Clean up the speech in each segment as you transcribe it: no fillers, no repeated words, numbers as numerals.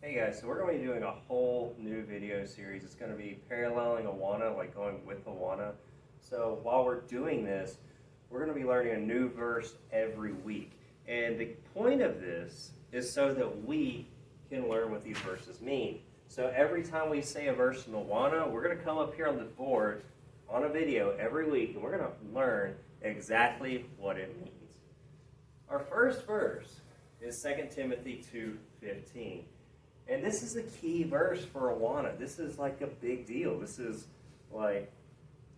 Hey guys, so we're going to be doing a whole new video series. It's going to be paralleling Awana, like going with Awana. So while we're doing this, we're going to be learning a new verse every week. And the point of this is so that we can learn what these verses mean. So every time we say a verse in Awana, we're going to come up here on the board on a video every week, and we're going to learn exactly what it means. Our first verse is 2 Timothy 2:15. And this is a key verse for Awana. This is like a big deal. This is like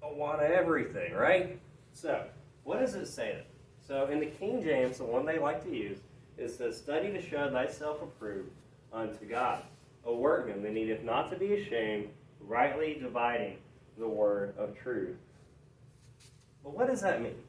Awana everything, right? So, what does it say? So, in the King James, the one they like to use, it says, "Study to show thyself approved unto God, a workman that needeth not to be ashamed, rightly dividing the word of truth." But what does that mean?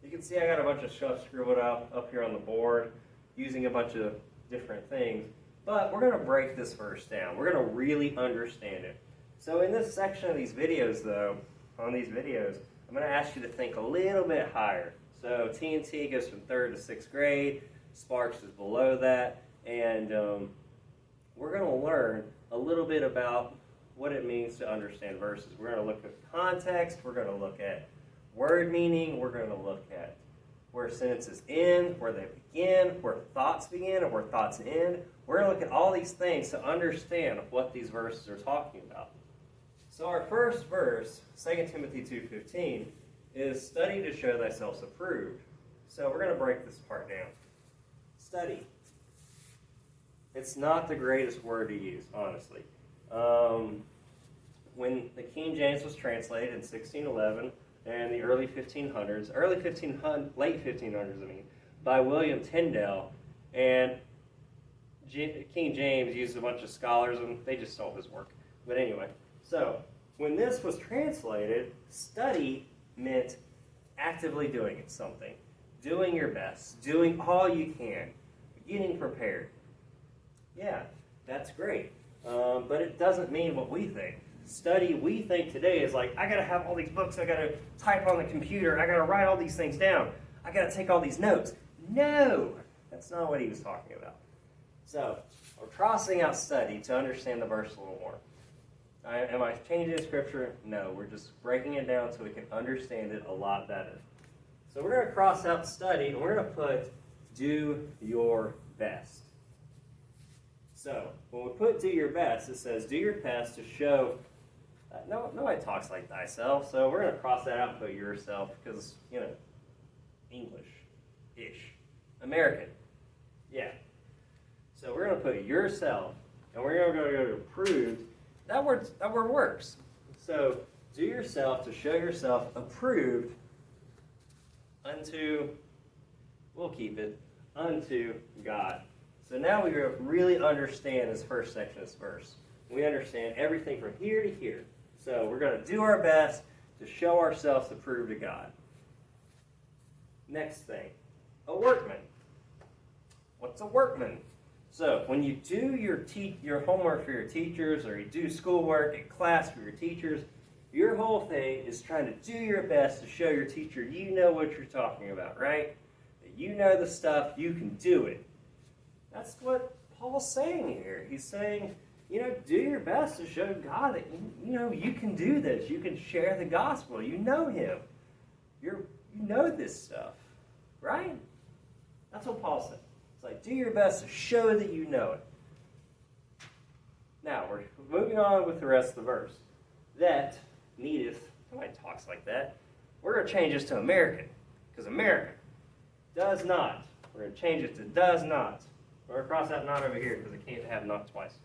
You can see I got a bunch of stuff scribbled up here on the board, using a bunch of different things. But we're going to break this verse down. We're going to really understand it. So in this section of these videos, though, on these videos, I'm going to ask you to think a little bit higher. So TNT goes from 3rd to 6th grade. Sparks is below that. And we're going to learn a little bit about what it means to understand verses. We're going to look at context. We're going to look at word meaning. We're going to look at where sentences end, where they begin, where thoughts begin, and where thoughts end. We're going to look at all these things to understand what these verses are talking about. So our first verse, 2 Timothy 2:15, is study to show thyself approved. So we're going to break this part down. Study. It's not the greatest word to use, honestly. When the King James was translated in 1611, and the late 1500s, by William Tyndale, and King James used a bunch of scholars, and they just stole his work. But anyway, so when this was translated, study meant actively doing something, doing your best, doing all you can, getting prepared. Yeah, that's great, but it doesn't mean what we think. Study, we think today, is like, I gotta have all these books, I gotta type on the computer, I gotta write all these things down, I gotta take all these notes. No, that's not what he was talking about. So, we're crossing out study to understand the verse a little more. Am I changing the scripture? No, we're just breaking it down so we can understand it a lot better. So we're going to cross out study, and we're going to put do your best. So, when we put do your best, it says do your best to show. Nobody talks like thyself, so we're going to cross that out and put yourself because, English-ish. American. Yeah. So we're going to put yourself, and we're going to go to approved. That word works. So do yourself to show yourself approved unto, we'll keep it, unto God. So now we really understand this first section of this verse. We understand everything from here to here. So we're going to do our best to show ourselves approved to God. Next thing, a workman. What's a workman? So when you do your homework for your teachers, or you do schoolwork in class for your teachers, your whole thing is trying to do your best to show your teacher you know what you're talking about, right? That you know the stuff, you can do it. That's what Paul's saying here. He's saying, do your best to show God that you can do this. You can share the gospel. You know Him. You know this stuff, right? That's what Paul said. It's like, do your best to show that you know it. Now, we're moving on with the rest of the verse. That needeth, nobody talks like that. We're going to change this to American, because American does not. We're going to change it to does not. We're going to cross that not over here, because it can't have not twice.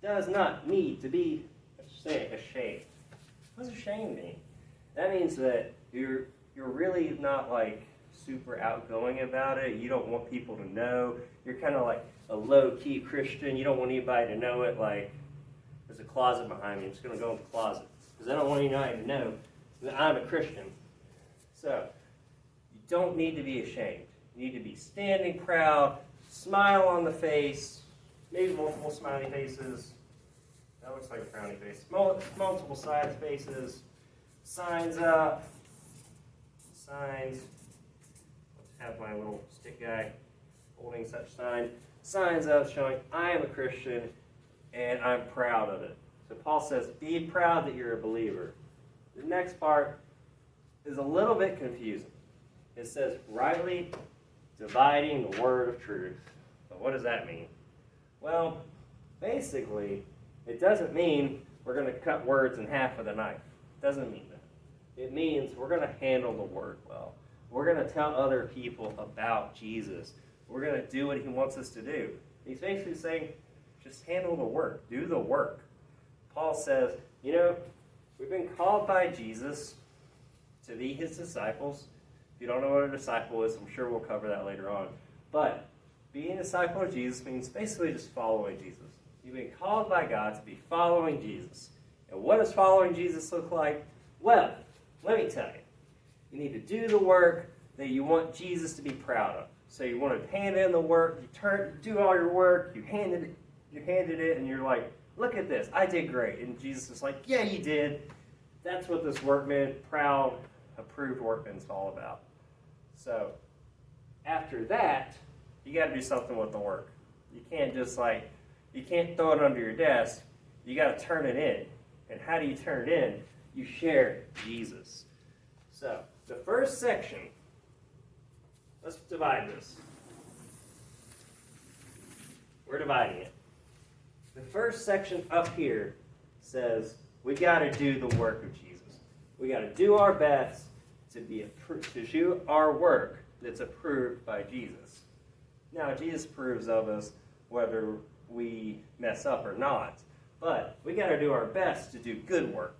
Does not need to be ashamed. What does ashamed mean? That means that you're really not like super outgoing about it. You don't want people to know. You're kind of like a low-key Christian. You don't want anybody to know it. Like, there's a closet behind me. I'm just going to go in the closet because I don't want anybody to know that I'm a Christian. So, you don't need to be ashamed. You need to be standing proud, smile on the face, maybe multiple smiley faces. That looks like a frowny face. Multiple side faces, signs up, signs. Have my little stick guy holding such sign. signs up showing I am a Christian and I'm proud of it. So Paul says, be proud that you're a believer. The next part is a little bit confusing. It says, rightly dividing the word of truth. But what does that mean? Well, basically, it doesn't mean we're going to cut words in half with a knife. It doesn't mean that. It means we're going to handle the word well. We're going to tell other people about Jesus. We're going to do what he wants us to do. He's basically saying, just handle the work. Do the work. Paul says, we've been called by Jesus to be his disciples. If you don't know what a disciple is, I'm sure we'll cover that later on. But being a disciple of Jesus means basically just following Jesus. You've been called by God to be following Jesus. And what does following Jesus look like? Well, let me tell you. You need to do the work that you want Jesus to be proud of. So you want to hand in the work, you do all your work, you handed it, and you're like, look at this, I did great. And Jesus is like, yeah, you did. That's what this workman, proud, approved workman's all about. So after that, you got to do something with the work. You can't just you can't throw it under your desk. You got to turn it in. And how do you turn it in? You share Jesus. So the first section, let's divide this. We're dividing it. The first section up here says we got to do the work of Jesus. We got to do our best to do our work that's approved by Jesus. Now, Jesus approves of us whether we mess up or not, but we got to do our best to do good work.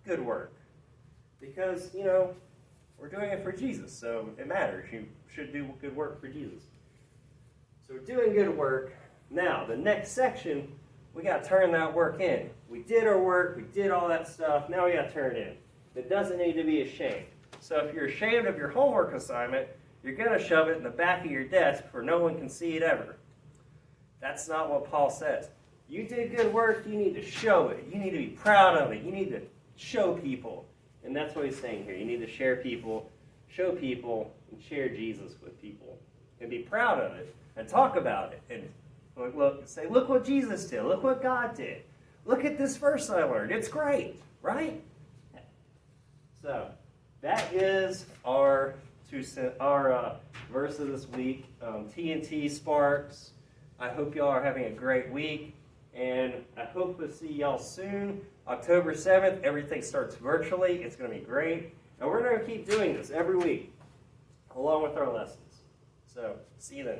Good work. Because, we're doing it for Jesus, so it matters. You should do good work for Jesus. So we're doing good work. Now, the next section, we got to turn that work in. We did our work, we did all that stuff, now we got to turn it in. It doesn't need to be ashamed. So if you're ashamed of your homework assignment, you're going to shove it in the back of your desk where no one can see it ever. That's not what Paul says. You did good work, you need to show it. You need to be proud of it. You need to show people. And that's what he's saying here. You need to share people, show people, and share Jesus with people. And be proud of it. And talk about it. And say, look what Jesus did. Look what God did. Look at this verse I learned. It's great, right? So, that is our verse of this week. TNT Sparks. I hope y'all are having a great week. And I hope to see y'all soon. October 7th, everything starts virtually. It's going to be great. And we're going to keep doing this every week, along with our lessons. So, see you then.